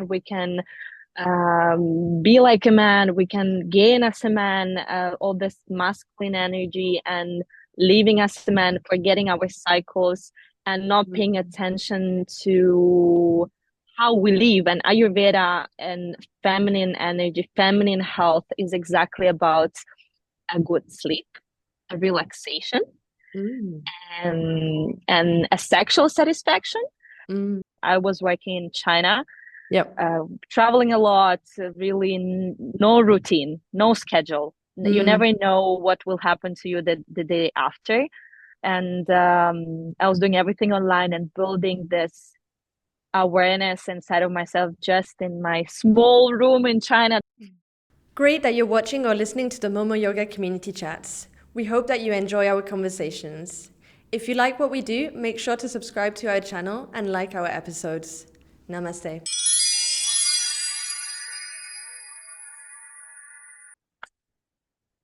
we can be like a man, we can gain as a man, all this masculine energy and living as a man, forgetting our cycles and not paying attention to how we live. And Ayurveda and feminine energy, feminine health is exactly about a good sleep, a relaxation, Mm. and a sexual satisfaction. Mm. I was working in China, Yep. traveling a lot, really no routine, no schedule. You Mm. never know what will happen to you the day after. And I was doing everything online and building this awareness inside of myself just in my small room in China. Great that you're watching or listening to the Momo Yoga community chats. We hope that you enjoy our conversations. If you like what we do, make sure to subscribe to our channel and like our episodes. Namaste.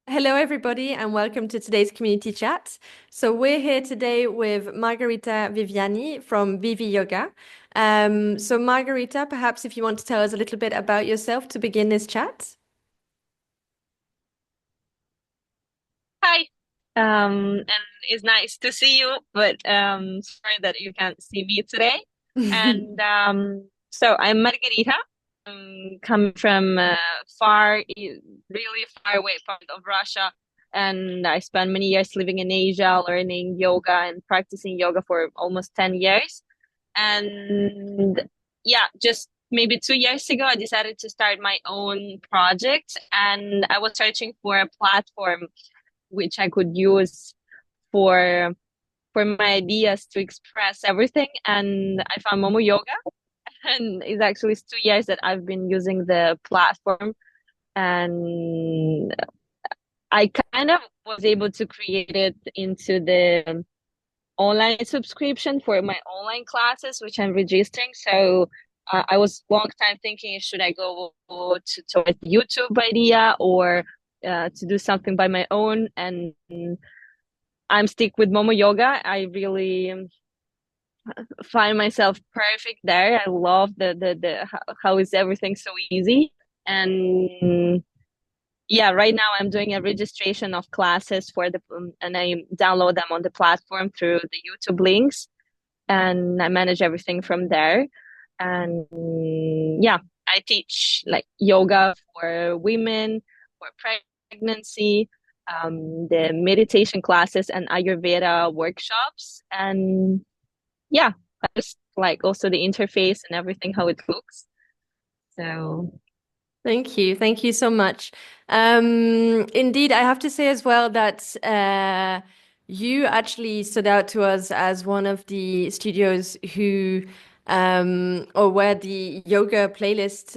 Hello, everybody, and welcome to today's community chat. So we're here today with Margarita Viviani from Vivi Yoga. So Margarita, perhaps if you want to tell us a little bit about yourself to begin this chat. Hi. And it's nice to see you, but sorry that you can't see me today. And so I'm Margarita. Coming from really far away part of Russia, and I spent many years living in Asia, learning yoga and practicing yoga for almost 10 years. And yeah, just maybe 2 years ago, I decided to start my own project, and I was searching for a platform which I could use for my ideas to express everything. And I found Momo Yoga, and it's actually 2 years that I've been using the platform, and I kind of was able to create it into the online subscription for my online classes, which I'm registering. So I was long time thinking, should I go to a YouTube idea or to do something by my own? And I'm stick with Momo Yoga. I really find myself perfect there. I love the how is everything so easy. And yeah, right now I'm doing a registration of classes for the and I download them on the platform through the YouTube links, and I manage everything from there. And yeah, I teach like yoga for women, for pregnancy, the meditation classes and Ayurveda workshops. And yeah, I just like also the interface and everything, how it looks. So Thank you. Thank you so much. Indeed, I have to say as well that you actually stood out to us as one of the studios who, or where the yoga playlist,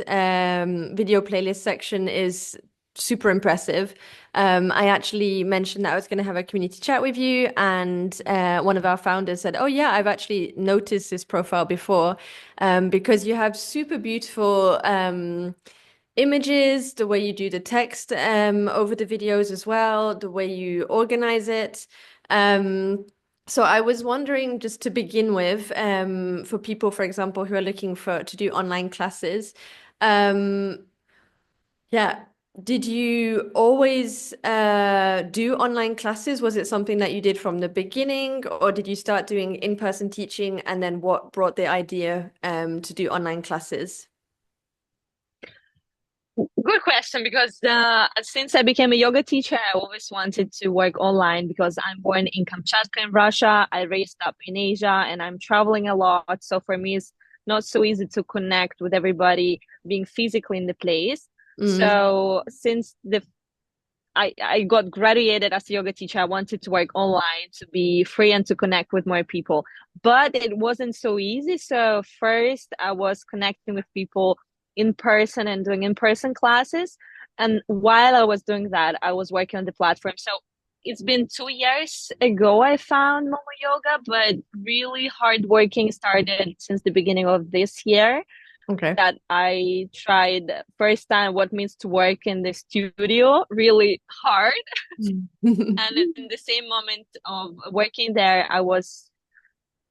video playlist section is super impressive. I actually mentioned that I was going to have a community chat with you, and one of our founders said, "Oh yeah, I've actually noticed this profile before, because you have super beautiful." Images, the way you do the text over the videos as well, the way you organize it. So I was wondering, just to begin with, for people, for example, who are looking to do online classes, um, yeah, did you always do online classes? Was it something that you did from the beginning, or did you start doing in-person teaching, and then what brought the idea to do online classes? good question, because since I became a yoga teacher, I always wanted to work online because I'm born in Kamchatka in Russia. I raised up in Asia and I'm traveling a lot. So for me, it's not so easy to connect with everybody being physically in the place. Mm. So since I got graduated as a yoga teacher, I wanted to work online to be free and to connect with more people. But it wasn't so easy. So first I was connecting with people in person and doing in-person classes. And while I was doing that, I was working on the platform. So it's been 2 years ago I found Momo Yoga, but really hard working started since the beginning of this year, Okay. that I tried first time what means to work in the studio really hard. And in the same moment of working there, I was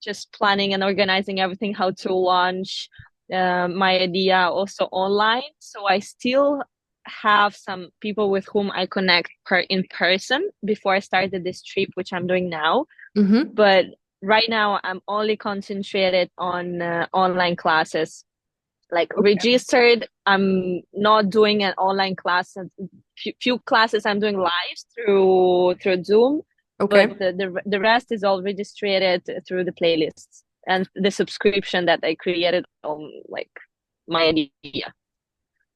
just planning and organizing everything, how to launch my idea also online. So I still have some people with whom I connect in person before I started this trip, which I'm doing now. Mm-hmm. But right now, I'm only concentrated on online classes. Like Okay. registered, I'm not doing an online class. Few classes I'm doing live through Zoom, but Okay. the rest is all registered through the playlists and the subscription that I created on like my idea. Yes.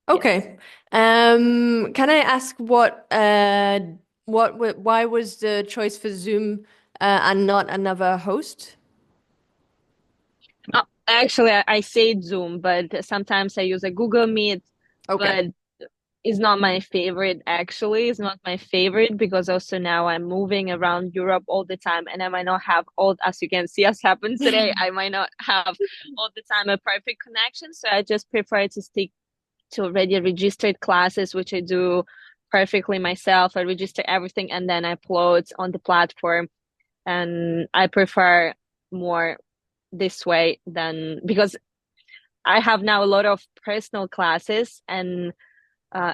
Okay. Can I ask why was the choice for Zoom and not another host? Actually, I say Zoom, but sometimes I use a Google Meet, Okay. but it's not my favorite actually. It's not my favorite because also now I'm moving around Europe all the time and I might not have all, as you can see, as happens today, I might not have all the time a perfect connection. So I just prefer to stick to already registered classes, which I do perfectly myself. I register everything and then I upload on the platform. And I prefer more this way than because I have now a lot of personal classes and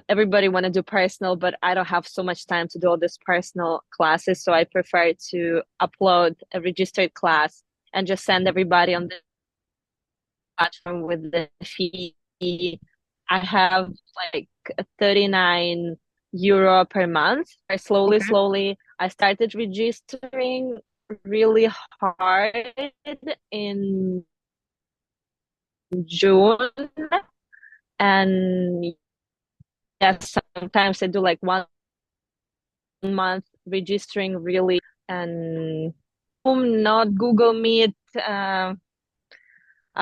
everybody want to do personal, but I don't have so much time to do all these personal classes. So I prefer to upload a registered class and just send everybody on the platform with the fee. I have like 39 euro per month. I Okay. slowly, I started registering really hard in June. And yes, sometimes I do like 1 month registering really and not Google Meet. I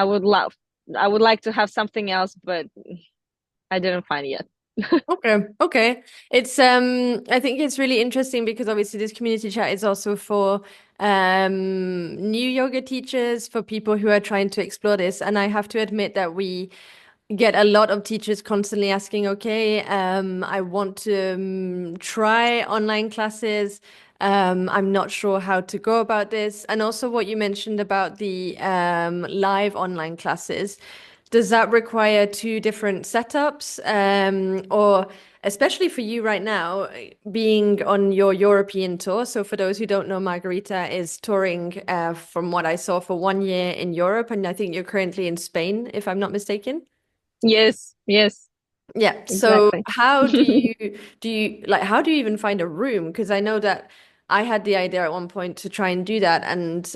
would love, I would like to have something else, but I didn't find it yet. Okay, okay. It's I think it's really interesting because obviously this community chat is also for new yoga teachers, for people who are trying to explore this. And I have to admit that we get a lot of teachers constantly asking, okay, I want to try online classes. I'm not sure how to go about this. And also what you mentioned about the live online classes. Does that require two different setups? Or especially for you right now, being on your European tour. So for those who don't know, Margarita is touring, from what I saw, for 1 year in Europe, and I think you're currently in Spain, if I'm not mistaken. Yes, yes, Yeah. So exactly. how do you like how do you even find a room? Because I know that I had the idea at one point to try and do that, and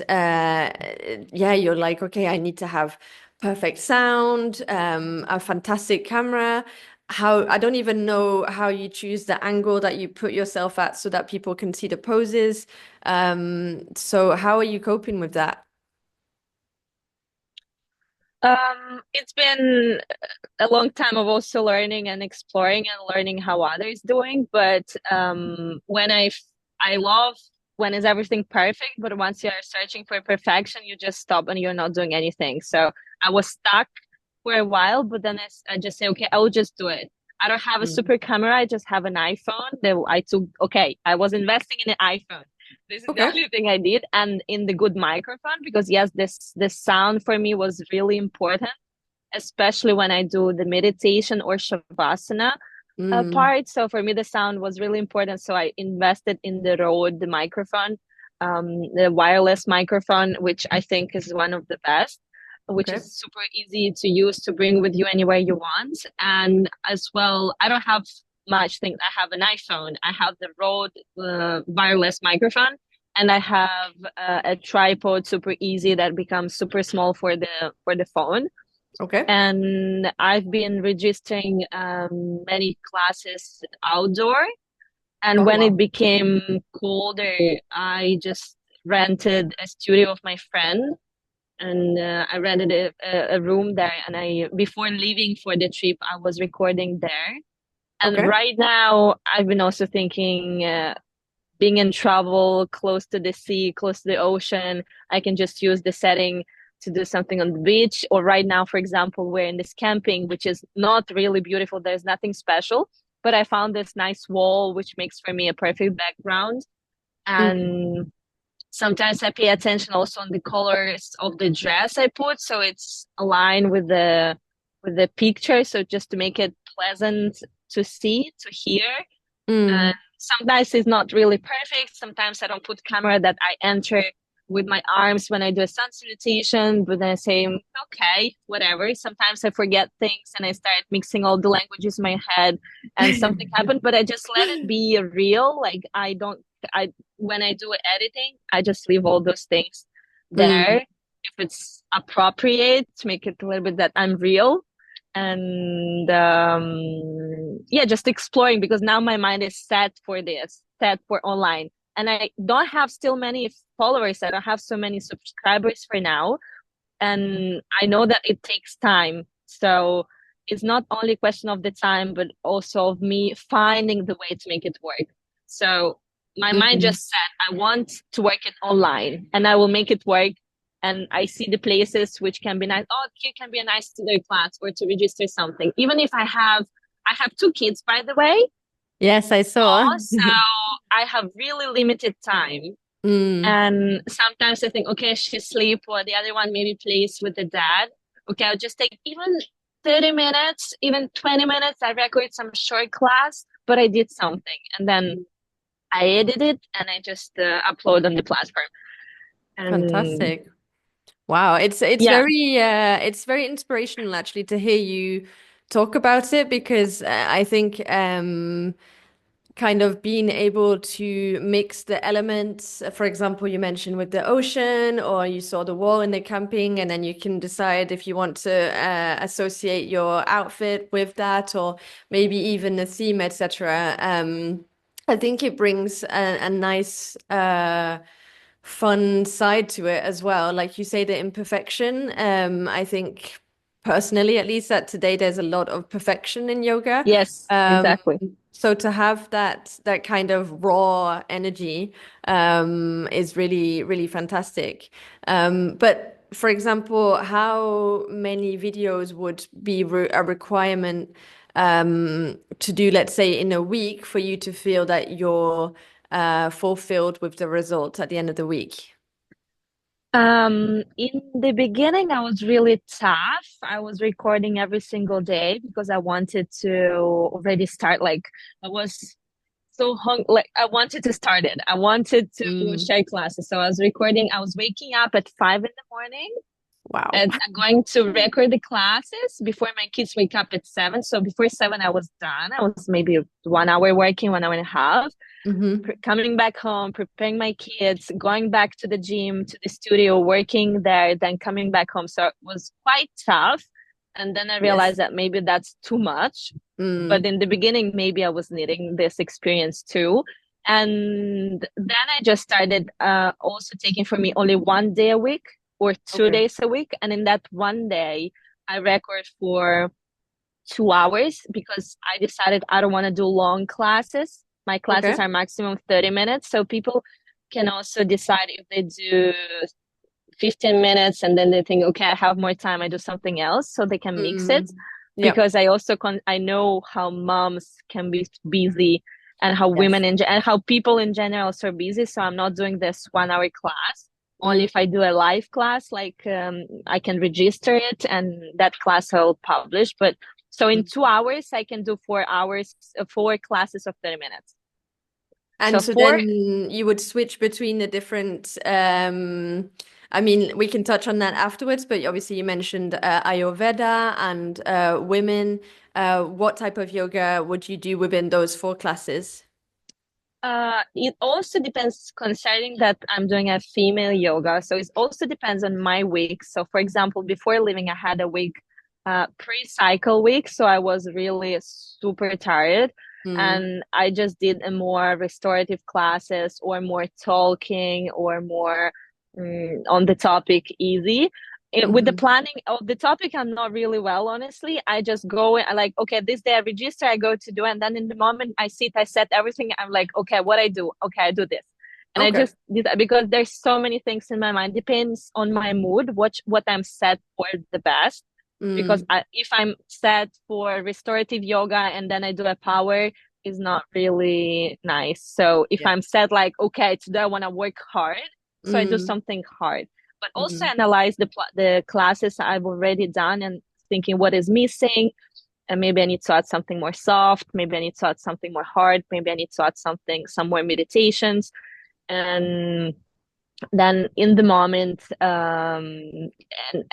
yeah, you're like, okay, I need to have perfect sound, a fantastic camera. How I don't even know how you choose the angle that you put yourself at so that people can see the poses. So how are you coping with that? It's been a long time of also learning and exploring and learning how others doing. But when I love when is everything perfect, but once you're searching for perfection, you just stop and you're not doing anything. So I was stuck for a while, but then I just say, okay, I will just do it. I don't have a Mm. super camera. I just have an iPhone that I took. Okay, I was investing in an iPhone. This is the Okay. only thing I did, and in the good microphone because yes, this sound for me was really important, especially when I do the meditation or shavasana Mm. part. So for me, the sound was really important. So I invested in the Rode, the microphone, the wireless microphone, which I think is one of the best, which Okay. is super easy to use to bring with you anywhere you want. And as well, I don't have much things. I have an iPhone. I have the Rode wireless microphone. And I have a tripod, super easy, that becomes super small for the phone. Okay. And I've been registering many classes outdoor. And Oh when it wow. became colder, I just rented a studio of my friend, and I rented a room there. And I, before leaving for the trip, I was recording there. And Okay. right now, I've been also thinking, being in travel close to the sea, close to the ocean, I can just use the setting to do something on the beach. Or right now, for example, we're in this camping, which is not really beautiful. There's nothing special, but I found this nice wall, which makes for me a perfect background. Mm. And Sometimes I pay attention also on the colors of the dress I put, so it's aligned with the picture, so just to make it pleasant to see, to hear. And Mm. sometimes it's not really perfect. Sometimes I don't put camera that I enter with my arms when I do a sun salutation, but then I say, okay, whatever. Sometimes I forget things and I start mixing all the languages in my head and something happened, but I just let it be real. Like I don't, I, when I do editing, I just leave all those things Mm. there. If it's appropriate to make it a little bit that I'm real and yeah, just exploring because now my mind is set for this, set for online, and I don't have still many followers. I don't have so many subscribers for now, and I know that it takes time. So it's not only a question of the time, but also of me finding the way to make it work. So my mind Mm. just said, I want to work it online and I will make it work. And I see the places which can be nice. Oh, here can be a nice studio class or to register something. Even if I have two kids, by the way. Yes, I saw. Also, I have really limited time. Mm. And sometimes I think, okay, she sleep or the other one maybe plays with the dad. Okay, I'll just take even 30 minutes, even 20 minutes. I record some short class, but I did something. And then I edit it and I just upload on the platform. And Fantastic. Wow, yeah, it's very inspirational actually to hear you talk about it because I think kind of being able to mix the elements. For example, you mentioned with the ocean, or you saw the wall in the camping, and then you can decide if you want to associate your outfit with that, or maybe even a theme, etc. I think it brings a nice fun side to it as well. Like you say, the imperfection. I think personally, at least, that today there's a lot of perfection in yoga. yes, Um, exactly. so to have that kind of raw energy is really, really fantastic. But for example, how many videos would be a requirement to do, let's say, in a week for you to feel that you're fulfilled with the result at the end of the week? In the beginning, I was really tough. I was recording every single day because I wanted to already start. Like I was so hung, like I wanted to start it. I wanted to Mm, share classes. So I was recording. I was waking up at 5 in the morning wow. and I'm going to record the classes before my kids wake up at 7. So before 7, I was done. I was maybe 1 hour working, 1 hour and a half Hmm. coming back home, preparing my kids, going back to the gym, to the studio, working there, then coming back home. So it was quite tough. And then I realized Yes. that maybe that's too much. But Mm, in the beginning, maybe I was needing this experience too. And then I just started also taking for me only 1 day a week or two okay. days a week. And in that 1 day, I record for 2 hours because I decided I don't want to do long classes. My classes Okay. are maximum 30 minutes. So people can also decide if they do 15 minutes and then they think, okay, I have more time, I do something else. So they can mix it Mm, yep. because I also I know how moms can be busy and how Yes. women and how people in general are so busy. So I'm not doing this 1 hour class. Only Mm, if I do a live class, like I can register it and that class I'll publish. But so in mm. 2 hours, I can do 4 hours, 4 classes of 30 minutes. So And so four, then you would switch between the different, I mean, we can touch on that afterwards, but obviously you mentioned Ayurveda and women. What type of yoga would you do within those four classes? it also depends considering that I'm doing a female yoga. So it also depends on my week. So for example, before leaving, I had a week, pre-cycle week. So I was really super tired. Mm, And I just did a more restorative classes or more talking or more on the topic easy with the hmm. planning of the topic, I'm not really well, honestly. I just go and I like, okay, this day I register, I go to do, and then in the moment I sit, I set everything. I'm like, okay, what I do? Okay, I do this, and I Okay. just did that because there's so many things in my mind. Depends on my mood, what I'm set for the best. Because Mm, if I'm set for restorative yoga and then I do a power, is not really nice. So if yeah. I'm set like, okay, today I want to work hard so I do Mm, something hard. But also mm, analyze the classes I've already done and thinking what is missing, and maybe I need to add something more soft, maybe I need to add something more hard, maybe I need to add some more meditations. And then in the moment, and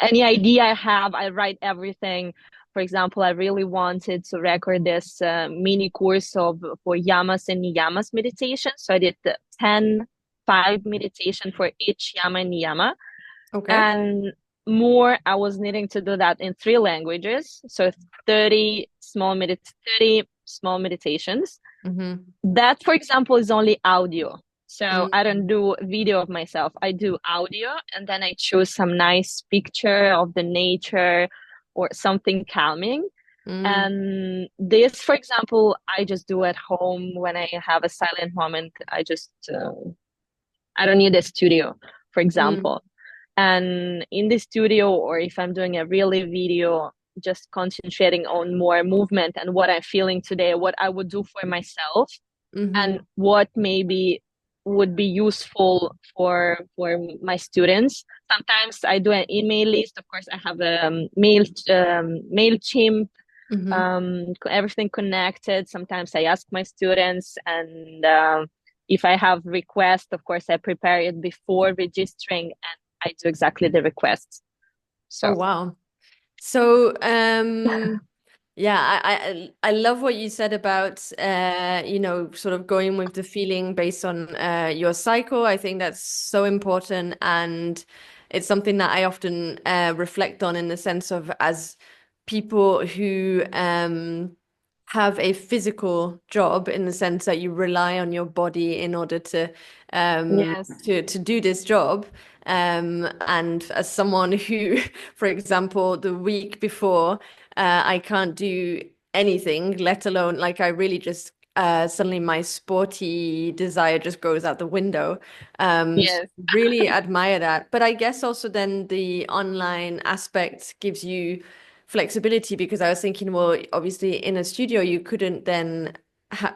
any idea I have, I write everything. For example, I really wanted to record this mini course of for yamas and niyamas meditation. So I did the 10 5 meditation for each yama and niyama. okay. And more, I was needing to do that in 3 languages. So 30 small meditations. Mm-hmm. That, for example, is only audio. So I don't Mm, do video of myself. I do audio, and then I choose some nice picture of the nature or something calming. mm, And this, for example, I just do at home when I have a silent moment. I don't need a studio, for mm, example. And in the studio, or if I'm doing a really video, just concentrating on more movement and what I'm feeling today, what I would do for myself, and mm-hmm. what maybe would be useful for my students. Sometimes I do an email list. Of course, I have a Mailchimp, Mm-hmm. everything connected. Sometimes I ask my students, and if I have requests, of course, I prepare it before registering, and I do exactly the requests. Oh, So wow. So, yeah, I love what you said about sort of going with the feeling based on your cycle. I think that's so important, and it's something that I often reflect on in the sense of as people who have a physical job in the sense that you rely on your body in order yes, to do this job. And as someone who, for example, the week before, I can't do anything, let alone like I really just suddenly my sporty desire just goes out the window. So yes, really admire that. But I guess also then the online aspect gives you flexibility because I was thinking, well, obviously in a studio you couldn't then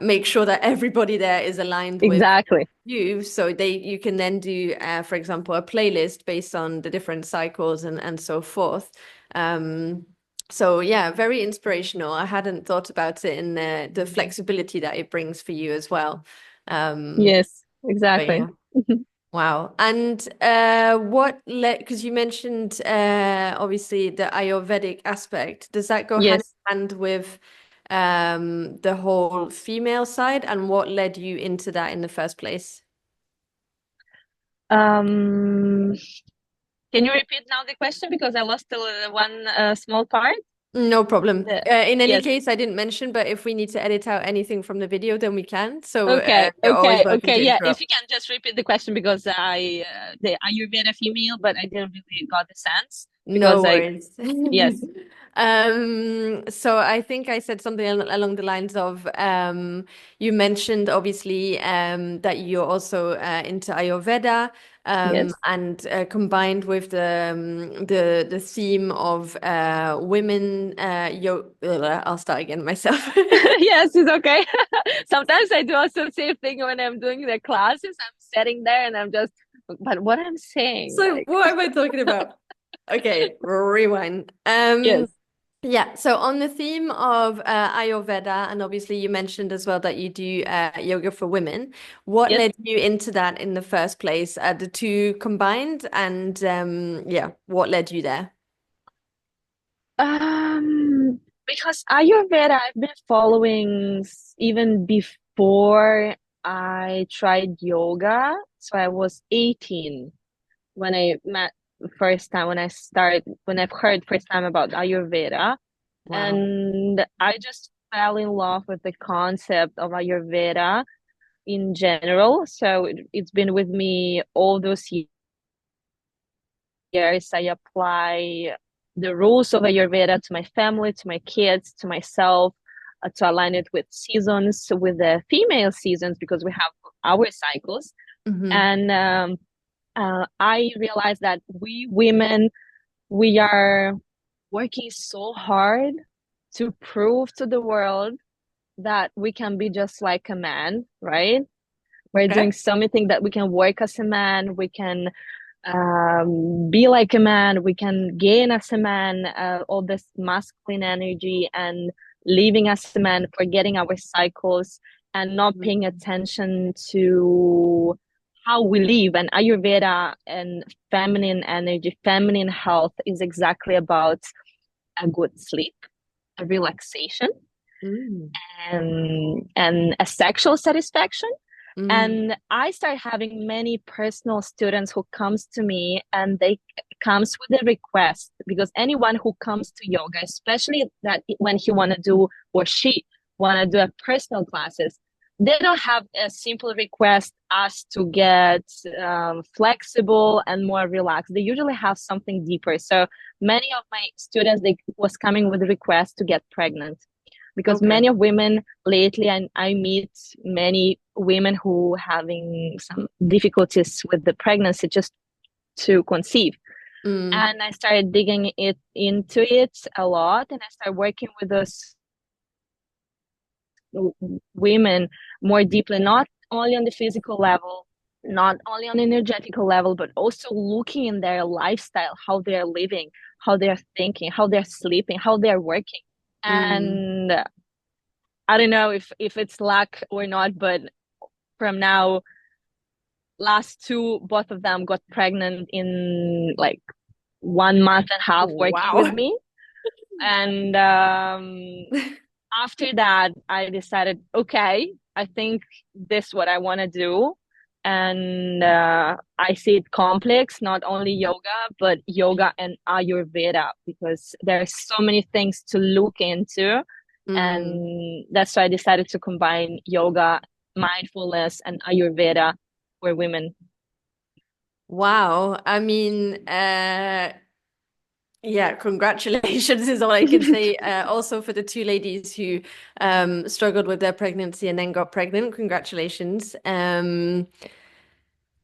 make sure that everybody there is aligned with exactly. you, so you can then do for example a playlist based on the different cycles and so forth. um so yeah, very inspirational. I hadn't thought about it in the flexibility that it brings for you as well. um Yes, but exactly. yeah, wow. And what led, because you mentioned obviously the Ayurvedic aspect, does that go hand Yes. in hand with the whole female side? And what led you into that in the first place? Um, can you repeat now the question because I lost the one small part? No problem. The, In any yes. case, I didn't mention, but if we need to edit out anything from the video, then we can. So Okay. you're always Okay. welcome Okay. to Yeah. If interrupt. you can just repeat the question because I the Ayurveda female, but I didn't really got the sense because No I worries. yes, So I think I said something along the lines of you mentioned obviously that you're also into Ayurveda, yes, and combined with the theme of women yo I'll start again myself. yes, it's okay. Sometimes I do also same thing when I'm doing the classes. I'm sitting there and I'm just, but what I'm saying, So like, what am I talking about? Okay, rewind. yes, Yeah, so on the theme of Ayurveda, and obviously you mentioned as well that you do yoga for women. What yes. led you into that in the first place? The two combined, and yeah, what led you there? Because Ayurveda, I've been following even before I tried yoga. So I was 18 when I met first time, when I've heard first time about Ayurveda. Wow. And I just fell in love with the concept of Ayurveda in general. So it's been with me all those years. I apply the rules of Ayurveda to my family, to my kids, to myself, to align it with seasons, with the female seasons, because we have our cycles. Mm-hmm. And I realized that we women, we are working so hard to prove to the world that we can be just like a man, right? We're Okay. doing so many things that we can work as a man, we can be like a man, we can gain as a man, all this masculine energy and living as a man, forgetting our cycles and not paying Mm. attention to how we live. And Ayurveda and feminine energy, feminine health is exactly about a good sleep, a relaxation, Mm. and a sexual satisfaction. Mm. And I start having many personal students who comes to me and they comes with a request, because anyone who comes to yoga, especially that when he want to do or she want to do a personal classes, they don't have a simple request as to get flexible and more relaxed. They usually have something deeper. So many of my students, they was coming with a request to get pregnant, because Okay. many of women lately, and I meet many women who having some difficulties with the pregnancy just to conceive. Mm. And I started digging into it a lot, and I started working with those women more deeply, not only on the physical level, not only on the energetical level, but also looking in their lifestyle, how they're living, how they're thinking, how they're sleeping, how they're working. Mm. And I don't know if it's luck or not, but from now, last two, both of them got pregnant in like 1 month and a half working with Wow. me. And after that, I decided, okay, I think this is what I want to do. And I see it complex, not only yoga, but yoga and Ayurveda, because there are so many things to look into. Mm. And that's why I decided to combine yoga, mindfulness, and Ayurveda for women. Wow. I mean, yeah, congratulations is all I can say. Also for the two ladies who struggled with their pregnancy and then got pregnant, congratulations.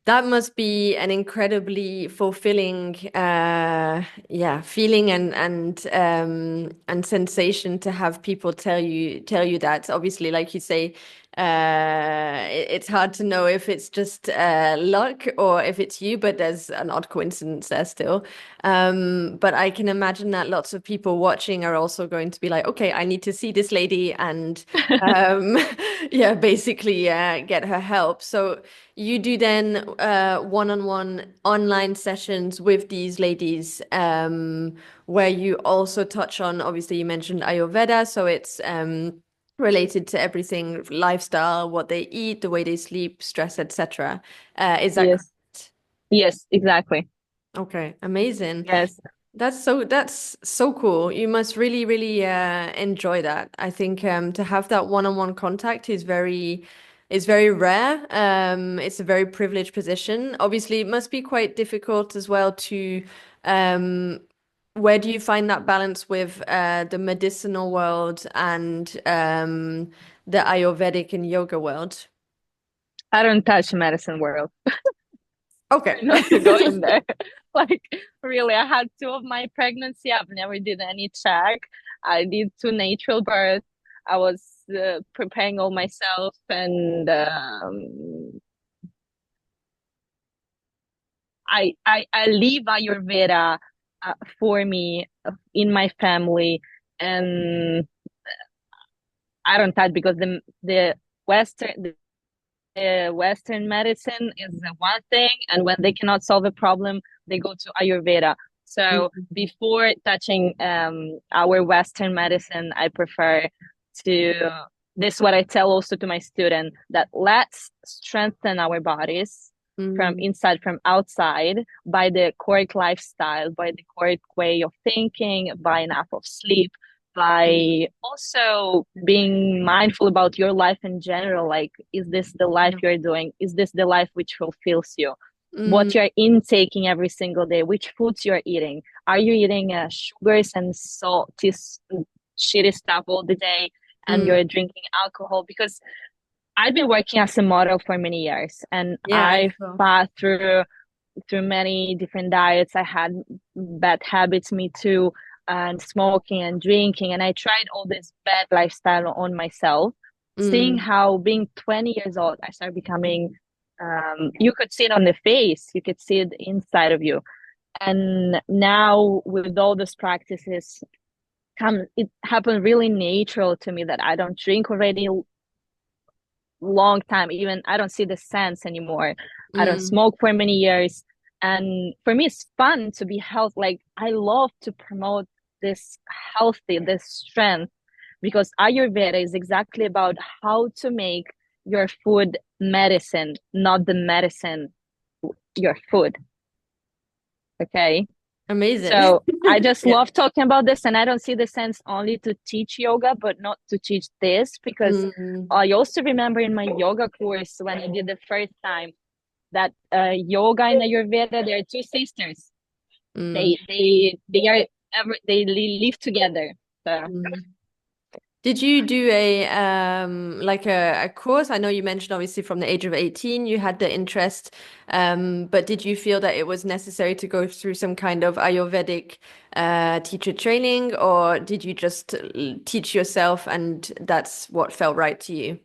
That must be an incredibly fulfilling, yeah, feeling and sensation to have people tell you that. Obviously, like you say, it's hard to know if it's just luck or if it's you, but there's an odd coincidence there still. But I can imagine that lots of people watching are also going to be like, okay, I need to see this lady and um, yeah, basically get her help. So. You do then one-on-one online sessions with these ladies, where you also touch on, obviously, you mentioned Ayurveda, so it's related to everything, lifestyle, what they eat, the way they sleep, stress, etc. Is that Yes, correct? yes, exactly. Okay, amazing. Yes. That's so cool. You must really, really enjoy that. I think to have that one-on-one contact is very rare. It's a very privileged position. Obviously, it must be quite difficult as well to where do you find that balance with the medicinal world and the Ayurvedic and yoga world? I don't touch medicine world. Okay. Not to go in there. Like, really, I had two of my pregnancy. I've never did any check. I did two natural births. I was preparing all myself, and I leave Ayurveda for me in my family, and I don't touch, because the Western Western medicine is one thing, and when they cannot solve a problem, they go to Ayurveda. So Mm, before touching our Western medicine, I prefer to. This is what I tell also to my student, that let's strengthen our bodies from mm, inside, from outside, by the correct lifestyle, by the correct way of thinking, by enough of sleep, mm, by also being mindful about your life in general. Like, is this the life yeah. you're doing? Is this the life which fulfills you? Mm, What you're intaking every single day, which foods you're eating? Are you eating sugars and salty, shitty stuff all the day, and mm. you're drinking alcohol? Because I've been working as a model for many years, and Yeah, I I saw. fought through many different diets. I had bad habits, me too, and smoking and drinking. And I tried all this bad lifestyle on myself. seeing Mm. how being 20 years old, I started becoming, you could see it on the face, you could see it inside of you. And now with all those practices, it happened really natural to me that I don't drink already long time. Even I don't see the sense anymore. I don't Mm. smoke for many years. And for me, it's fun to be healthy. Like I love to promote this healthy, this strength, because Ayurveda is exactly about how to make your food medicine, not the medicine your food. Okay. Amazing. So I just Yeah. love talking about this, and I don't see the sense only to teach yoga, but not to teach this, because Mm. I also remember in my yoga course when I did the first time that yoga and Ayurveda, they are two sisters. Mm. They are they live together. So Mm. Did you do a like a course? I know you mentioned obviously from the age of 18 you had the interest, but did you feel that it was necessary to go through some kind of Ayurvedic teacher training, or did you just teach yourself and that's what felt right to you?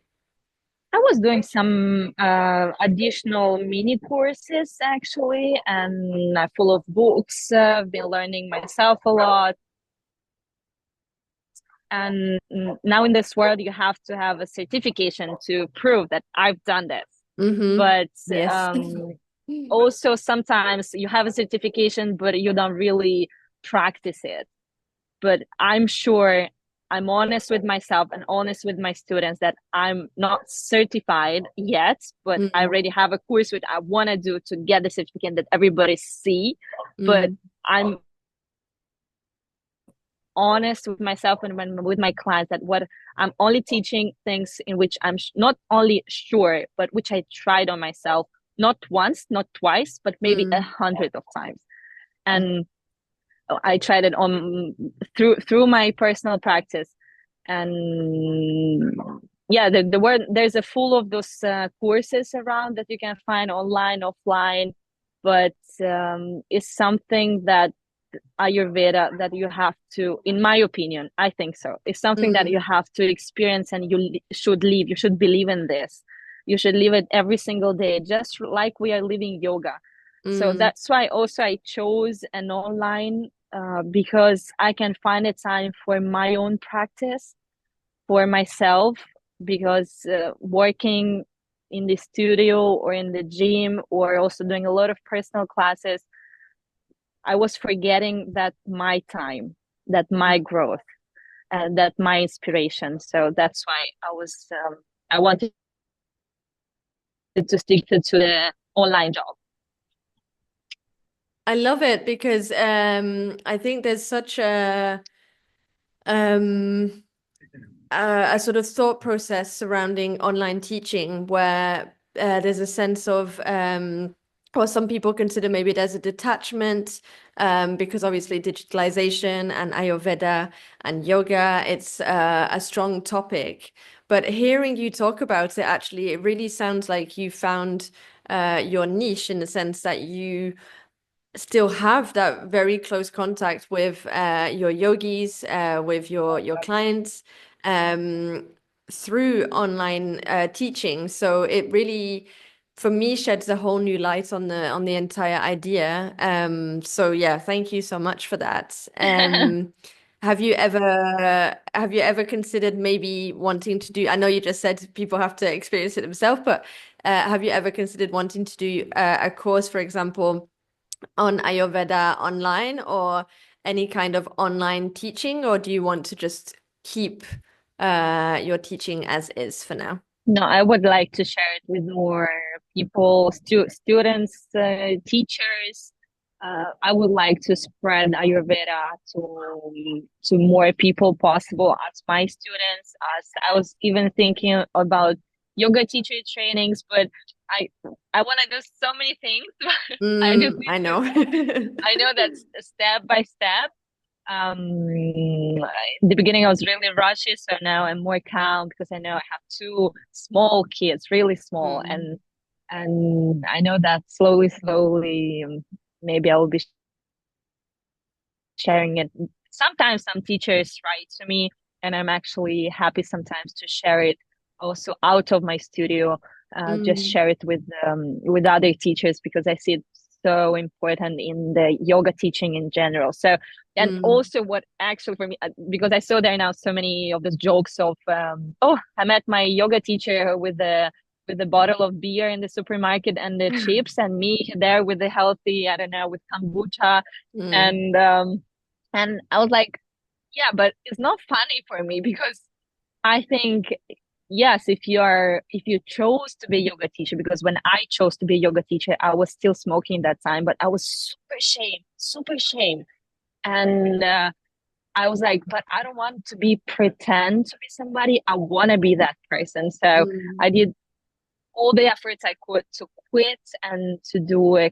I was doing some additional mini courses actually, and full of books. Been learning myself a lot. And now in this world, you have to have a certification to prove that I've done this. Mm-hmm. But Yes. also sometimes you have a certification, but you don't really practice it. But I'm sure I'm honest with myself and honest with my students that I'm not certified yet, but I Mm. already have a course which I want to do to get the certificate that everybody see. But Mm. I'm honest with myself and with my clients that what I'm only teaching things in which I'm not only sure, but which I tried on myself, not once, not twice, but maybe a Mm. hundred of times. And I tried it on through my personal practice. And yeah, the word there's a full of those courses around that you can find online, offline, but it's something that Ayurveda that you have to, in my opinion, I think so. It's something that you Mm. have to experience and you should live. You should believe in this. You should live it every single day, just like we are living yoga. So Mm. that's why also I chose an online because I can find a time for my own practice, for myself, because working in the studio or in the gym or also doing a lot of personal classes, I was forgetting that my time, that my growth, and that my inspiration. So that's why I wanted to stick to the online job. I love it because I think there's such um, a sort of thought process surrounding online teaching where there's a sense of, or some people consider maybe there's a detachment because obviously digitalization and Ayurveda and yoga, it's a strong topic. But hearing you talk about it, actually, it really sounds like you found your niche in the sense that you still have that very close contact with your yogis, with your clients, um, through online teaching. So it really, for me, sheds a whole new light on the entire idea. So yeah, thank you so much for that. Have you ever considered maybe wanting to do? I know you just said people have to experience it themselves, but have you ever considered wanting to do a course, for example, on Ayurveda online or any kind of online teaching, or do you want to just keep your teaching as is for now? No, I would like to share it with more people, students, teachers. I would like to spread Ayurveda to more people possible as my students. As I was even thinking about yoga teacher trainings, but I I want to do so many things. I just need I to. know. I know that's step by step. In the beginning, I was really rushy, so now I'm more calm because I know I have two small kids, really small, Mm. and I know that slowly, slowly, maybe I will be sharing it. Sometimes some teachers write to me, and I'm actually happy sometimes to share it also out of my studio, just Mm, share it with other teachers because I see it so important in the yoga teaching in general. So, and mm. also what actually for me, because I saw there now so many of those jokes of, oh, I met my yoga teacher with the bottle of beer in the supermarket and the chips, and me there with the healthy, I don't know, with kombucha, Mm, and I was like, yeah, but it's not funny for me because I think yes, if you chose to be a yoga teacher, because when I chose to be a yoga teacher, I was still smoking that time, but I was super shame. And I was like, but I don't want to be pretend to be somebody. I want to be that person. So mm, I did all the efforts I could to quit and to do a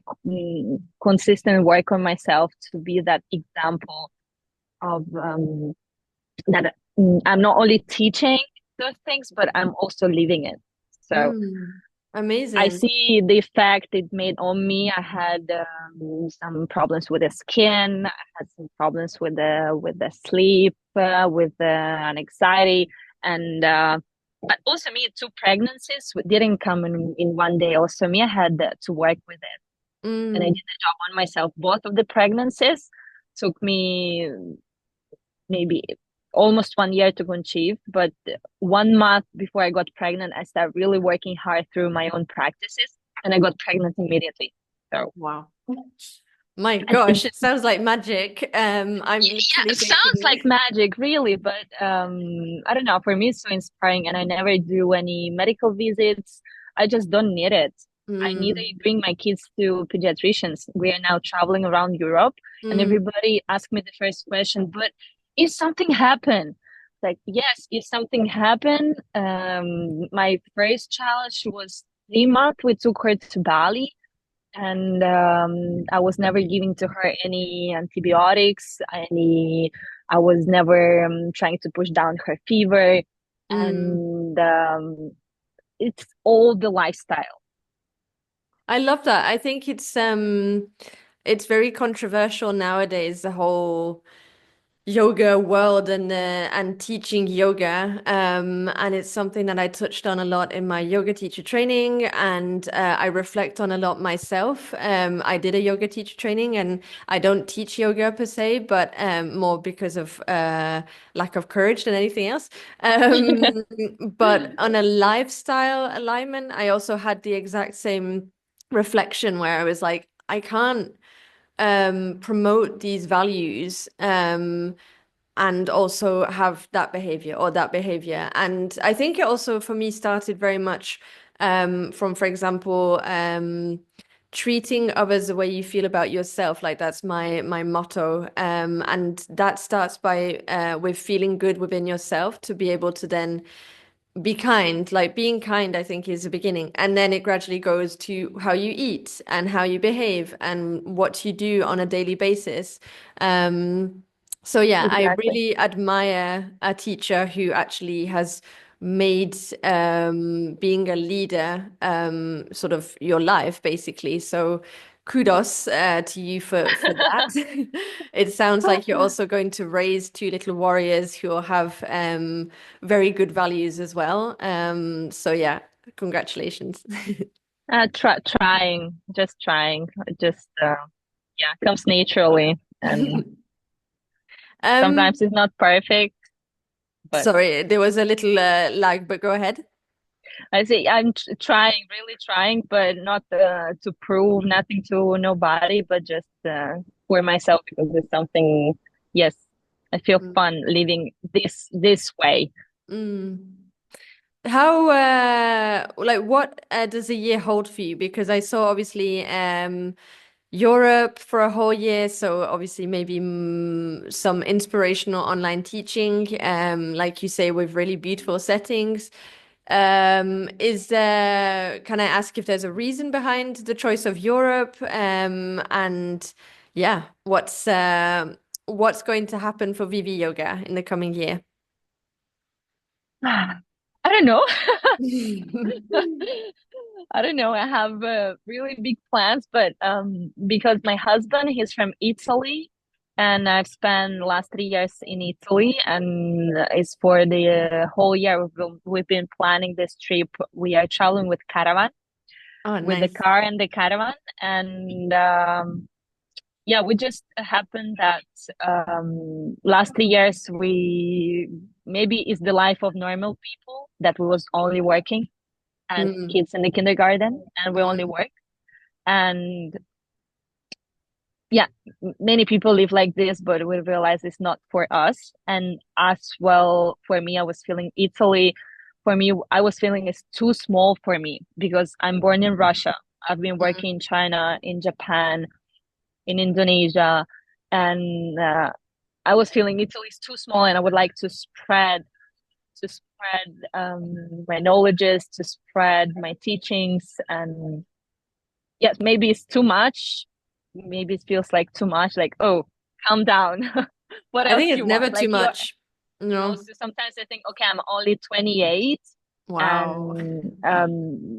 consistent work on myself to be that example of that I'm not only teaching those things, but I'm also living it. So mm. I Amazing. see the effect it made on me. I had some problems with the skin. I had some problems with the sleep, with the anxiety, and but also me. Two pregnancies didn't come in one day. Also, me, I had to work with it, and I did Mm. the job on myself. Both of the pregnancies took me maybe almost 1 year to conceive. But 1 month before I got pregnant, I started really working hard through my own practices and I got pregnant immediately. So Wow. My and gosh, it sounds like magic. I'm yeah, literally it sounds thinking. like magic, really, but I don't know. For me, it's so inspiring, and I never do any medical visits. I just don't need it. I need Mm, to bring my kids to pediatricians. We are now traveling around Europe, and mm, everybody asks me the first question, but if something happened, like yes, if something happened, my first child, she was 3 months. We took her to Bali and I was never giving to her any antibiotics, any. I was never trying to push down her fever, mm. and it's all the lifestyle. I love that. I think it's very controversial nowadays, the whole yoga world and teaching yoga. And it's something that I touched on a lot in my yoga teacher training, and I reflect on a lot myself. I did a yoga teacher training, and I don't teach yoga per se, but more because of lack of courage than anything else. Um, but on a lifestyle alignment, I also had the exact same reflection where I was like, I can't promote these values and also have that behavior or that behavior. And I think it also for me started very much from, for example, treating others the way you feel about yourself. Like that's my motto. And that starts by with feeling good within yourself to be able to then be kind. Like being kind, I think, is the beginning. And then it gradually goes to how you eat and how you behave and what you do on a daily basis. So yeah, I Exactly. really admire a teacher who actually has made being a leader sort of your life, basically. So kudos to you for that. It sounds like you're also going to raise two little warriors who will have very good values as well. So yeah, congratulations. Trying, just yeah, comes naturally, and Um, sometimes it's not perfect, but sorry, there was a little lag, but go ahead. I say I'm trying, really trying, but not to prove nothing to nobody, but just for myself because it's something. Yes, I feel fun living this way. Mm. How like what does a year hold for you? Because I saw obviously Europe for a whole year, so obviously maybe some inspirational online teaching, like you say, with really beautiful settings. Is there, can I ask if there's a reason behind the choice of Europe? And yeah, what's going to happen for Vivi Yoga in the coming year? I don't know. I don't know. I have really big plans, but because my husband he's from Italy, and I've spent the last 3 years in Italy, and it's for the whole year. We've been planning this trip. We are traveling with caravan, Oh, with the nice. car and the caravan, and yeah, we just happened that last 3 years we maybe it's the life of normal people that we was only working and Mm, kids in the kindergarten, and we only mm, work. And yeah, many people live like this, but we realize it's not for us. And as well, for me, I was feeling Italy. For me, I was feeling it's too small for me because I'm born in Russia. I've been mm, working in China, in Japan, in Indonesia, and I was feeling Italy is too small, and I would like to spread my knowledges, to spread my teachings, and yes, maybe it's too much. Maybe it feels like too much. Like, oh, calm down. What I else think it's you never want? too Like you're much. No. also sometimes I think, okay, I'm only 28, Wow. and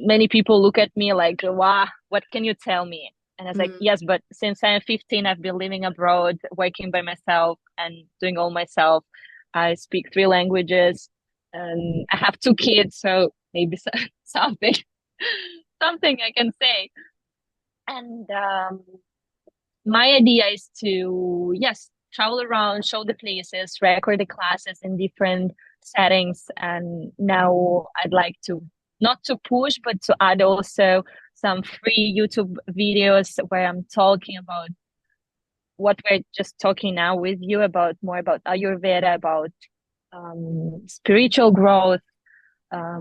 many people look at me like, wow, what can you tell me? And I was like, Mm, yes, but since I'm 15, I've been living abroad, working by myself and doing all myself. I speak 3 languages, and I have 2 kids, so maybe something, something I can say. And my idea is to, yes, travel around, show the places, record the classes in different settings. And now I'd like to not to push, but to add also some free YouTube videos where I'm talking about what we're just talking now with you about, more about Ayurveda, about spiritual growth,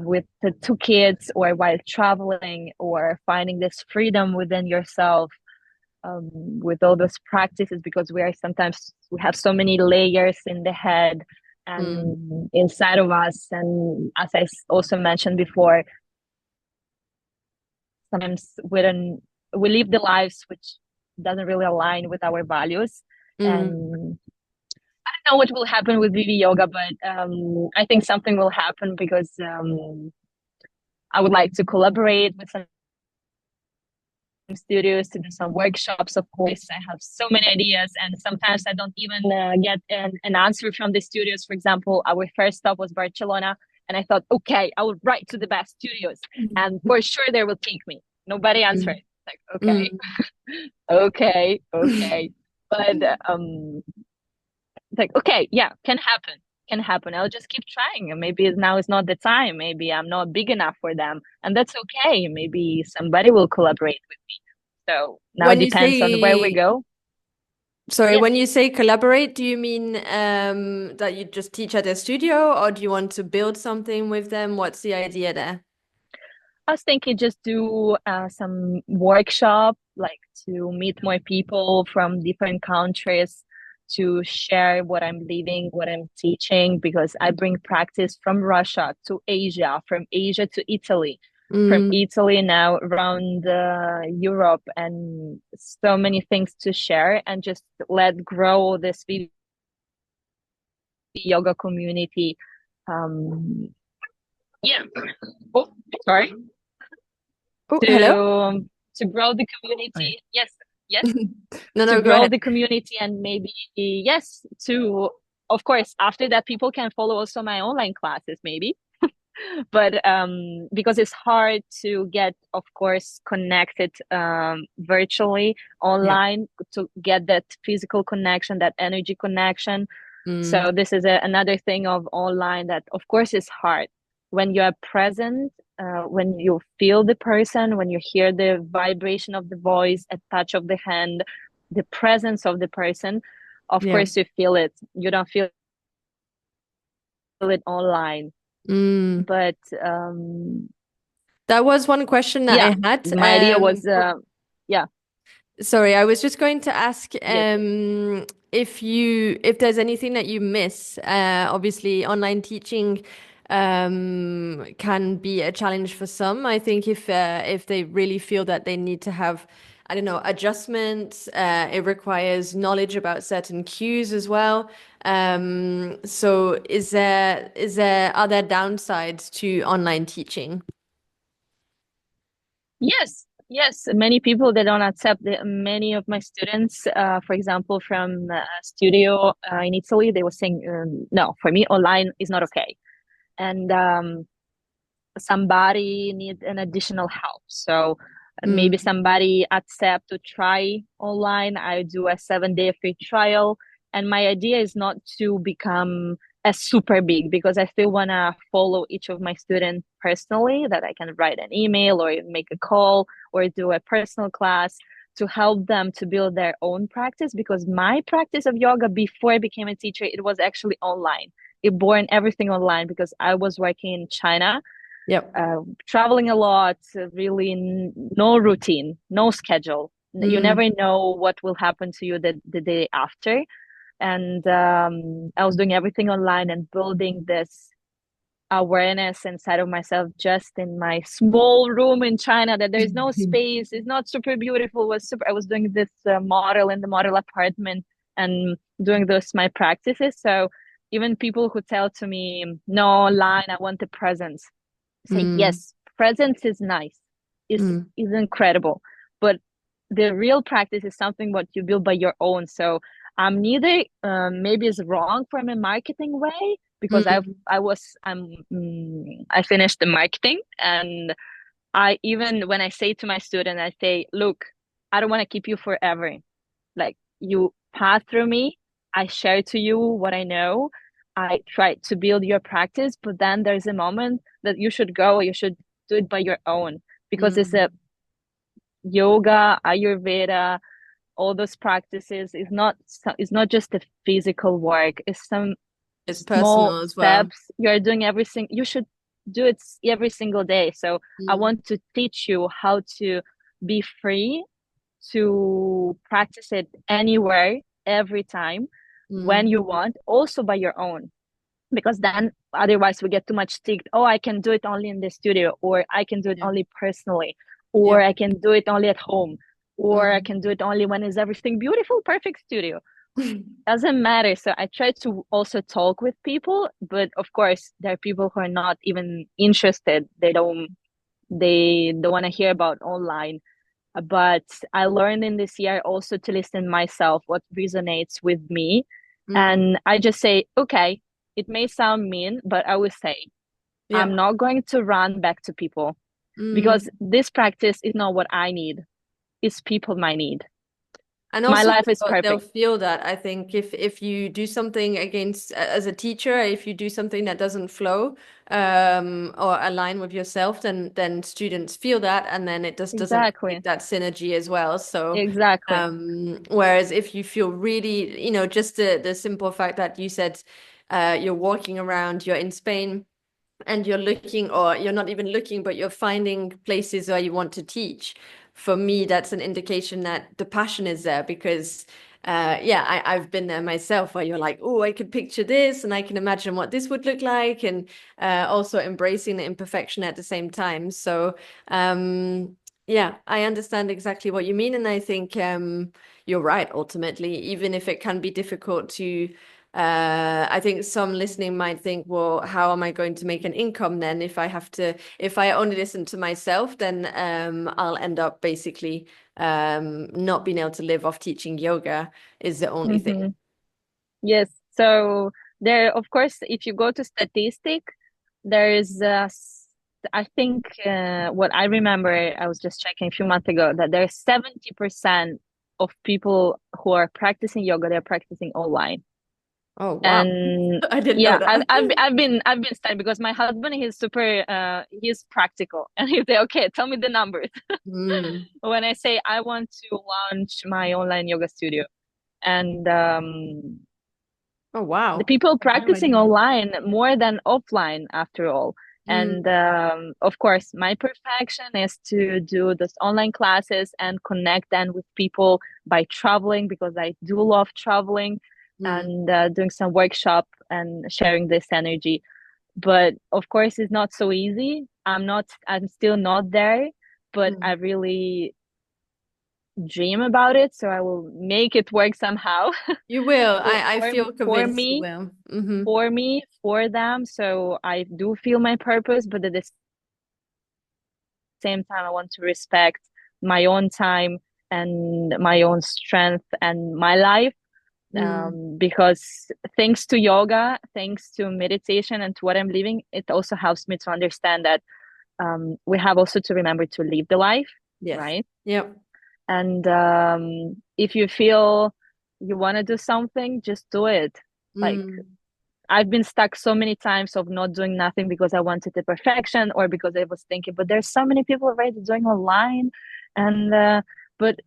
with the 2 kids, or while traveling, or finding this freedom within yourself, with all those practices, because we have so many layers in the head mm, and inside of us. And as I also mentioned before, sometimes we live the lives which doesn't really align with our values. mm. And I don't know what will happen with Vivi Yoga, but I think something will happen, because I would like to collaborate with some studios, to do some workshops. Of course, I have so many ideas, and sometimes I don't even get an answer from the studios. For example, our first stop was Barcelona, and I thought, okay, I will write to the best studios, and for sure they will take me. Nobody answered. Mm, Like, okay, mm. okay, okay. But like, okay, yeah, can happen. Can happen. I'll just keep trying. And maybe now is not the time. Maybe I'm not big enough for them. And that's okay. Maybe somebody will collaborate with me. So now it When you depends on where we say, go. sorry, Yes. when you say collaborate, do you mean that you just teach at a studio or do you want to build something with them? What's the idea there? I was thinking just do some workshop, like to meet more people from different countries, to share what I'm living, what I'm teaching, because I bring practice from Russia to Asia, from Asia to Italy, from Mm, Italy now around Europe, and so many things to share, and just let grow this yoga community. Um, yeah. Oh, sorry. oh, hello? To grow the Sorry. community. Yes, yes, No, to no, go grow ahead. the community, and maybe, yes, to, of course, after that people can follow also my online classes maybe. But because it's hard to get, of course, connected virtually, Yeah. online, to get that physical connection, that energy connection. Mm, So this is another thing of online, that of course is hard when you are present, when you feel the person, when you hear the vibration of the voice, a touch of the hand, the presence of the person. Of yeah. course, you feel it. You don't feel it online. Mm. But That was one question that yeah, I had. my idea was, yeah, Sorry, I was just going to ask yes, if there's anything that you miss. Obviously, online teaching can be a challenge for some. I think if they really feel that they need to have, I don't know, adjustments, it requires knowledge about certain cues as well. So is there are there downsides to online teaching? yes, Yes, many people they don't accept many of my students, for example, from a studio in Italy, they were saying, no, for me, online is not okay. And somebody need an additional help. So maybe Mm. somebody accept to try online. I do a 7 day free trial. And my idea is not to become a super big because I still want to follow each of my students personally, that I can write an email or make a call or do a personal class to help them to build their own practice. Because my practice of yoga before I became a teacher, it was actually online. It born everything online because I was working in China, Yep. traveling a lot, really no routine, no schedule. You Mm. never know what will happen to you the day after. And I was doing everything online and building this awareness inside of myself just in my small room in China, that there's no space, it's not super beautiful. It was super. I was doing this model in the model apartment and doing those my practices. So even people who tell to me, no, online, I want the presence, say Mm. yes, presence is nice, Mm. is incredible, but the real practice is something what you build by your own. So I'm neither maybe it's wrong from a marketing way because Mm. I finished the marketing, and I, even when I say to my student, I say, look, I don't want to keep you forever. Like, you pass through me, I share to you what I know, I try to build your practice, but then there's a moment that you should go, you should do it by your own, because it's a Mm. yoga, Ayurveda, all those practices is not just a physical work, it's some It's small personal as well. steps you're doing everything. You should do it every single day. So I Mm. want to teach you how to be free to practice it anywhere, every time, when Mm. you want, also by your own. Because then otherwise we get too much stick. Oh, I can do it only in the studio, or I can do it Yeah. only personally, or Yep. I can do it only at home, or I Mm. can do it only when is everything beautiful, perfect studio. Doesn't matter. So I try to also talk with people, but of course there are people who are not even interested. They don't want to hear about online. But I learned in this year also to listen myself, what resonates with me. Mm. And I just say, okay, it may sound mean, but I will say, I'm Yep. not going to run back to people because Mm. this practice is not what I need. It's people my need. And My also life is they'll perfect. feel that. I think if you do something against as a teacher, if you do something that doesn't flow or align with yourself, then students feel that, and then it just doesn't create Exactly. that synergy as well. So Exactly. whereas if you feel really, just the simple fact that you said you're walking around, you're in Spain, and you're looking, or you're not even looking, but you're finding places where you want to teach. For me, that's an indication that the passion is there because yeah, I've been there myself where you're like, oh, I could picture this and I can imagine what this would look like, and also embracing the imperfection at the same time. So yeah, I understand exactly what you mean. And I think you're right, ultimately, even if it can be difficult to I think some listening might think, well, how am I going to make an income then if I only listen to myself, then I'll end up basically not being able to live off teaching yoga is the only thing. Hmm. Yes. So there, of course, if you go to statistic, there is, I think, what I remember, I was just checking a few months ago, that there's 70% of people who are practicing yoga, they're practicing online. Oh, wow. And I didn't know yeah, that. I've been studying because my husband, he's super, he's practical, and he's like, okay, tell me the numbers. Mm. When I say I want to launch my online yoga studio, and Oh, the wow. people I have no practicing idea. online more than offline after all. And Mm. of course, my perfection is to do those online classes and connect then with people by traveling, because I do love traveling, Mm. and doing some workshop and sharing this energy. But of course, it's not so easy. I'm still not there, but I Mm. really dream about it. So I will make it work somehow You will. for, I for, feel for convinced you me will. Hmm. for me, for them. So I do feel my purpose, but at the same time, I want to respect my own time and my own strength and my life. Mm. Because thanks to yoga, thanks to meditation and to what I'm living, it also helps me to understand that we have also to remember to live the life, Yes. right? Yep. And if you feel you want to do something, just do it. Like Mm. I've been stuck so many times of not doing nothing because I wanted the perfection or because I was thinking, but there's so many people already doing online, and but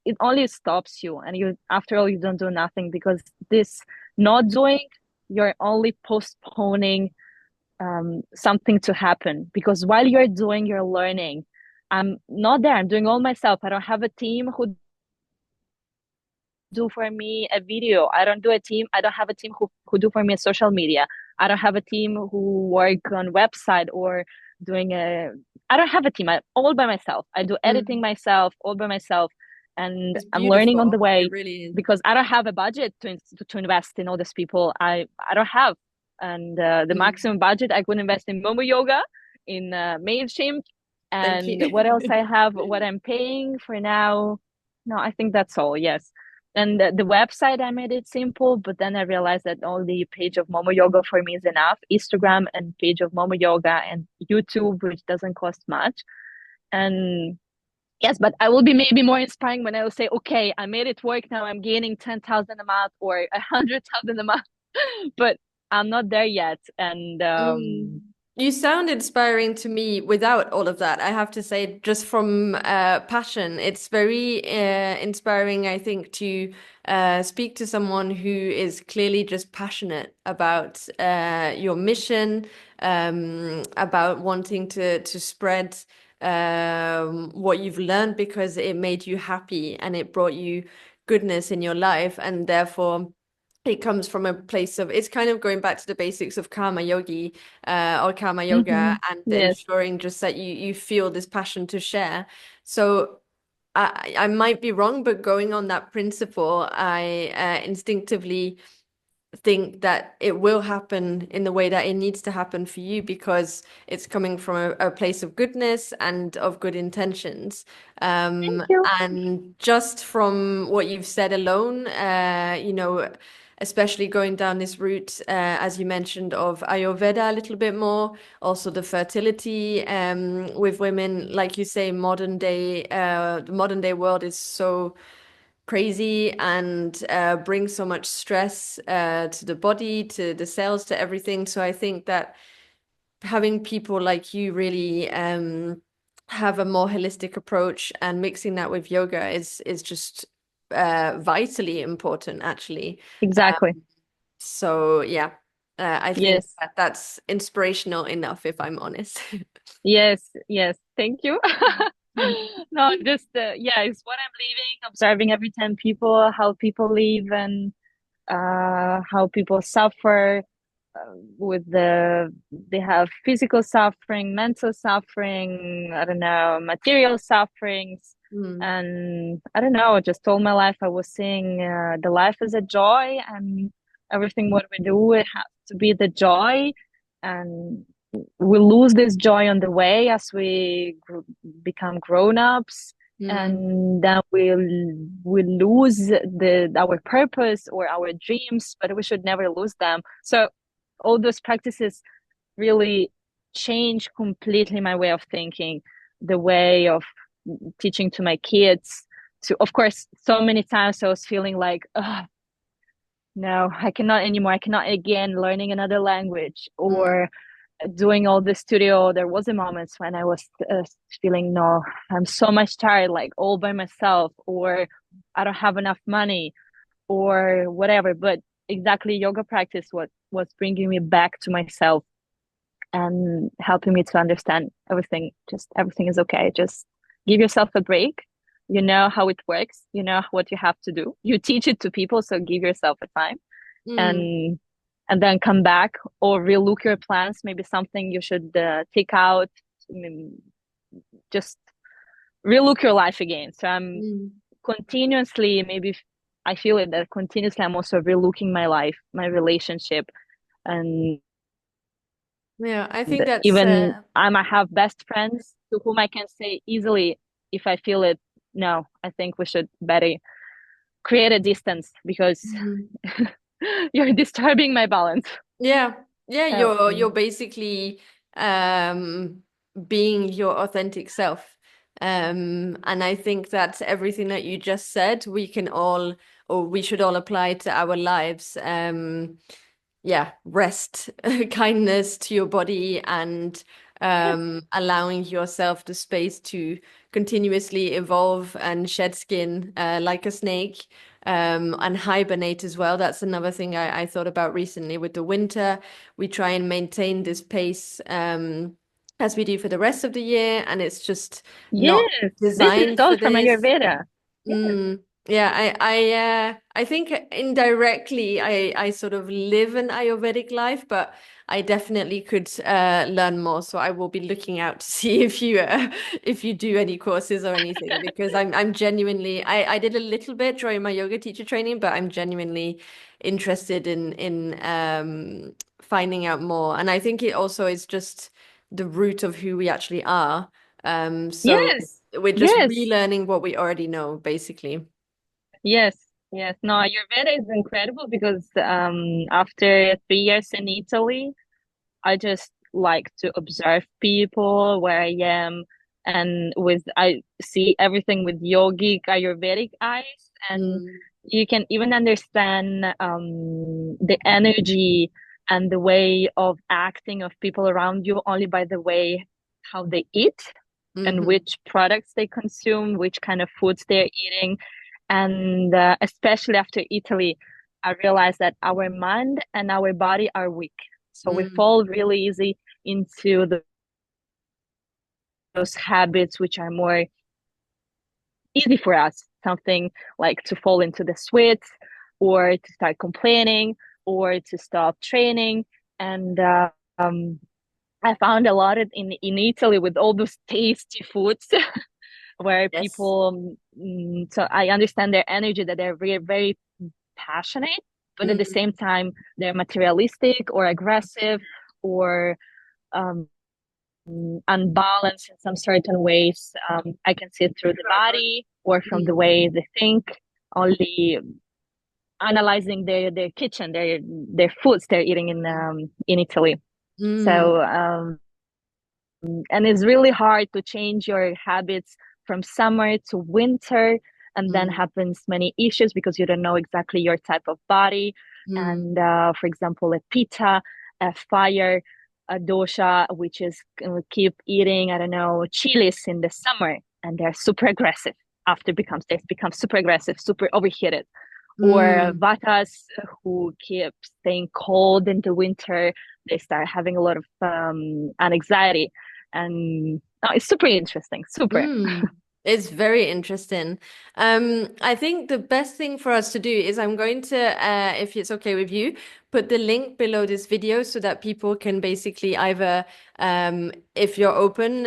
it only stops you, and you after all you don't do nothing because this not doing, you're only postponing something to happen because while you're doing, you're learning. I'm not there. I'm doing all myself. I don't have a team who do for me a video. I don't have a team who do for me a social media. I don't have a team who work on website or doing a I don't have a team. I all by myself. I do editing Mm. myself, all by myself. And It's I'm learning on the beautiful. It way really is. because I don't have a budget to invest in all these people. I don't have. And the Mm. maximum budget I could invest in Momo Yoga, in Mailchimp, Thank and what else you. I have, what I'm paying for now. No, I think that's all. Yes. And the website, I made it simple, but then I realized that only page of Momo Yoga for me is enough. Instagram and page of Momo Yoga and YouTube, which doesn't cost much. And yes, but I will be maybe more inspiring when I will say, okay, I made it work now. I'm gaining 10,000 a month or 100,000 a month, but I'm not there yet. And Mm. You sound inspiring to me without all of that. I have to say, just from passion, it's very inspiring, I think, to speak to someone who is clearly just passionate about your mission, about wanting to spread what you've learned because it made you happy and it brought you goodness in your life, and therefore it comes from a place of it's kind of going back to the basics of karma yogi or karma yoga hmm and yes, ensuring just that you feel this passion to share. So I might be wrong, but going on that principle, I instinctively think that it will happen in the way that it needs to happen for you because it's coming from a place of goodness and of good intentions. thank you. And just from what you've said alone, especially going down this route, as you mentioned, of Ayurveda a little bit more, also the fertility with women, like you say, the modern day world is so crazy and brings so much stress to the body, to the cells, to everything. So I think that having people like you really have a more holistic approach and mixing that with yoga is just vitally important, actually. Exactly. So yeah, I think Yes. that that's inspirational enough, if I'm honest. Yes, yes. Thank you. No, just yeah, it's what I'm living, observing every time people how people live and how people suffer with they have physical suffering, mental suffering, I don't know, material sufferings. Mm, And I don't know, just all my life I was seeing the life as a joy and everything what we do, it has to be the joy. And we lose this joy on the way as we become grown-ups, mm, and then we lose the our purpose or our dreams, but we should never lose them. So all those practices really change completely my way of thinking, the way of teaching to my kids. To of course, so many times I was feeling like, oh, no, I cannot anymore. I cannot again learning another language mm, or doing all the studio. There was a moments when I was feeling, no, I'm so much tired, like all by myself, or I don't have enough money, or whatever. But exactly, yoga practice what was bringing me back to myself and helping me to understand everything. Just everything is okay. Just give yourself a break. You know how it works. You know what you have to do. You teach it to people, so give yourself a time mm. and then come back or relook your plans. Maybe something you should take out. Just relook your life again. So I'm Mm. continuously, maybe I feel it that continuously I'm also relooking my life, my relationship, and Yeah, I think that's even I might have best friends to whom I can say easily, if I feel it, no, I think we should better create a distance because Mhm. you're disturbing my balance. Yeah. Yeah, So, you're basically um being your authentic self. And I think that everything that you just said, we can all, or we should all apply to our lives. Yeah, rest, kindness to your body, and yes, allowing yourself the space to continuously evolve and shed skin like a snake, and hibernate as well. That's another thing I thought about recently with the winter. We try and maintain this pace as we do for the rest of the year, and it's just not yes, this is designed all for from this. Ayurveda. Yes, Yeah, I think indirectly I sort of live an Ayurvedic life, but I definitely could learn more. So I will be looking out to see if you do any courses or anything, because I'm genuinely I did a little bit during my yoga teacher training, but I'm genuinely interested in finding out more. And I think it also is just the root of who we actually are. So yes, we're just yes, relearning what we already know, basically. yes, yes. No, Ayurveda is incredible because after 3 years in Italy, I just like to observe people where I am, and with I see everything with yogic Ayurvedic eyes, and Mm, you can even understand the energy and the way of acting of people around you only by the way how they eat and hmm which products they consume, which kind of foods they're eating. And especially after Italy, I realized that our mind and our body are weak. So we mm, fall really easy into those habits which are more easy for us. Something like to fall into the sweats or to start complaining or to stop training. And I found a lot of in Italy with all those tasty foods where yes. people, so I understand their energy that they're very, very passionate, but at the Mm, same time, they're materialistic or aggressive or um, unbalanced in some certain ways. I can see it through the body or from the mm, way they think, only analyzing their kitchen, their foods they're eating in Italy. mm, So and it's really hard to change your habits from summer to winter, and then mm, happens many issues because you don't know exactly your type of body. mm, And for example, a pitta, a fire, a dosha, which is keep eating, I don't know, chilies in the summer, and they're super aggressive. After becomes they become super aggressive, super overheated. Or mm, vatas who keep staying cold in the winter, they start having a lot of anxiety. And it's super interesting, super. mm. It's very interesting. I think the best thing for us to do is I'm going to, if it's okay with you, put the link below this video so that people can basically either, if you're open,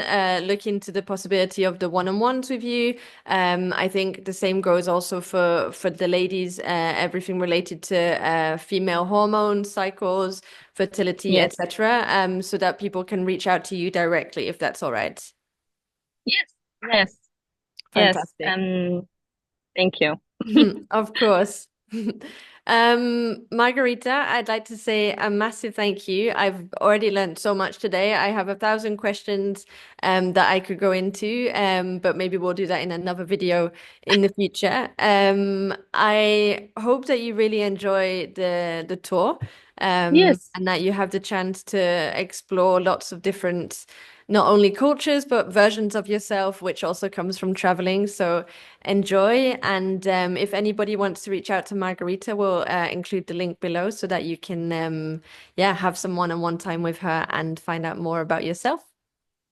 look into the possibility of the one-on-ones with you. I think the same goes also for the ladies, everything related to female hormones, cycles, fertility, Yes, etc. So that people can reach out to you directly if that's all right. yes, yes, yes. Fantastic. And thank you. Of course. Margarita, I'd like to say a massive thank you. I've already learned so much today. I have 1,000 questions that I could go into, but maybe we'll do that in another video in the future. I hope that you really enjoy the tour, Yes, and that you have the chance to explore lots of different, not only cultures, but versions of yourself, which also comes from traveling. So enjoy. And if anybody wants to reach out to Margarita, we'll include the link below so that you can, yeah, have some one-on-one time with her and find out more about yourself.